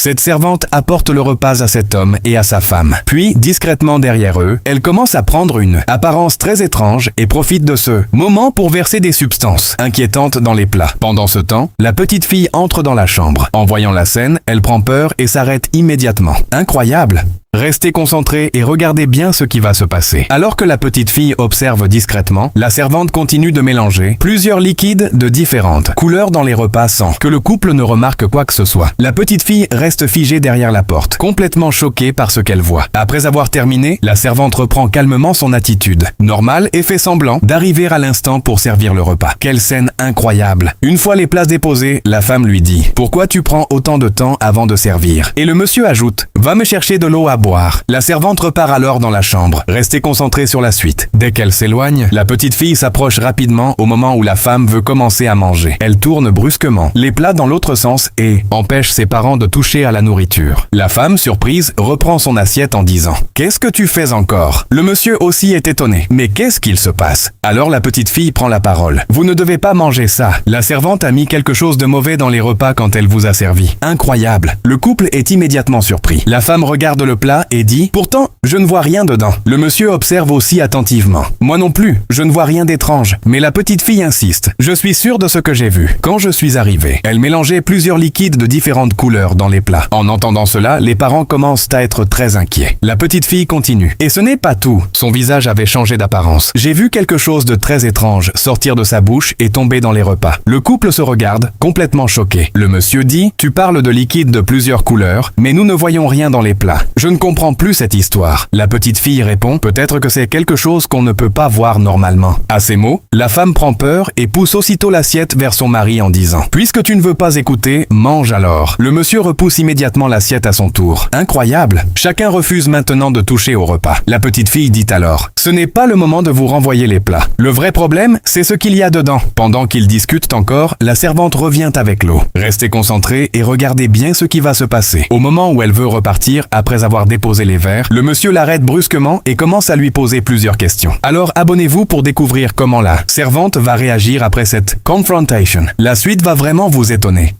Cette servante apporte le repas à cet homme et à sa femme. Puis, discrètement derrière eux, elle commence à prendre une apparence très étrange et profite de ce moment pour verser des substances inquiétantes dans les plats. Pendant ce temps, la petite fille entre dans la chambre. En voyant la scène, elle prend peur et s'arrête immédiatement. Incroyable! Restez concentrés et regardez bien ce qui va se passer. Alors que la petite fille observe discrètement, la servante continue de mélanger plusieurs liquides de différentes couleurs dans les repas sans que le couple ne remarque quoi que ce soit. La petite fille reste figée derrière la porte, complètement choquée par ce qu'elle voit. Après avoir terminé, la servante reprend calmement son attitude normale et fait semblant d'arriver à l'instant pour servir le repas. Quelle scène incroyable! Une fois les plats déposés, la femme lui dit « Pourquoi tu prends autant de temps avant de servir ?» Et le monsieur ajoute « Va me chercher de l'eau à boire. » La servante repart alors dans la chambre. Restez concentrés sur la suite. Dès qu'elle s'éloigne, la petite fille s'approche rapidement au moment où la femme veut commencer à manger. Elle tourne brusquement les plats dans l'autre sens et empêche ses parents de toucher à la nourriture. La femme, surprise, reprend son assiette en disant « Qu'est-ce que tu fais encore ?» Le monsieur aussi est étonné. Mais qu'est-ce qu'il se passe? Alors la petite fille prend la parole. « Vous ne devez pas manger ça. La servante a mis quelque chose de mauvais dans les repas quand elle vous a servi. » Incroyable. Le couple est immédiatement surpris. La femme regarde le plat et dit « Pourtant, je ne vois rien dedans. » Le monsieur observe aussi attentivement. « Moi non plus, je ne vois rien d'étrange. » Mais la petite fille insiste. « Je suis sûre de ce que j'ai vu. » Quand je suis arrivée, elle mélangeait plusieurs liquides de différentes couleurs dans les plats. En entendant cela, les parents commencent à être très inquiets. La petite fille continue. « Et ce n'est pas tout. » Son visage avait changé d'apparence. « J'ai vu quelque chose de très étrange sortir de sa bouche et tomber dans les repas. » Le couple se regarde, complètement choqué. Le monsieur dit « Tu parles de liquides de plusieurs couleurs, mais nous ne voyons rien dans les plats. Je ne comprends plus cette histoire. » La petite fille répond « Peut-être que c'est quelque chose qu'on ne peut pas voir normalement. » À ces mots, la femme prend peur et pousse aussitôt l'assiette vers son mari en disant « Puisque tu ne veux pas écouter, mange alors. » Le monsieur repousse immédiatement l'assiette à son tour. Incroyable! Chacun refuse maintenant de toucher au repas. La petite fille dit alors « Ce n'est pas le moment de vous renvoyer les plats. Le vrai problème, c'est ce qu'il y a dedans. » Pendant qu'ils discutent encore, la servante revient avec l'eau. Restez concentrés et regardez bien ce qui va se passer. Au moment où elle veut repartir, après avoir déposé les verres, le monsieur l'arrête brusquement et commence à lui poser plusieurs questions. Alors abonnez-vous pour découvrir comment la servante va réagir après cette confrontation. La suite va vraiment vous étonner.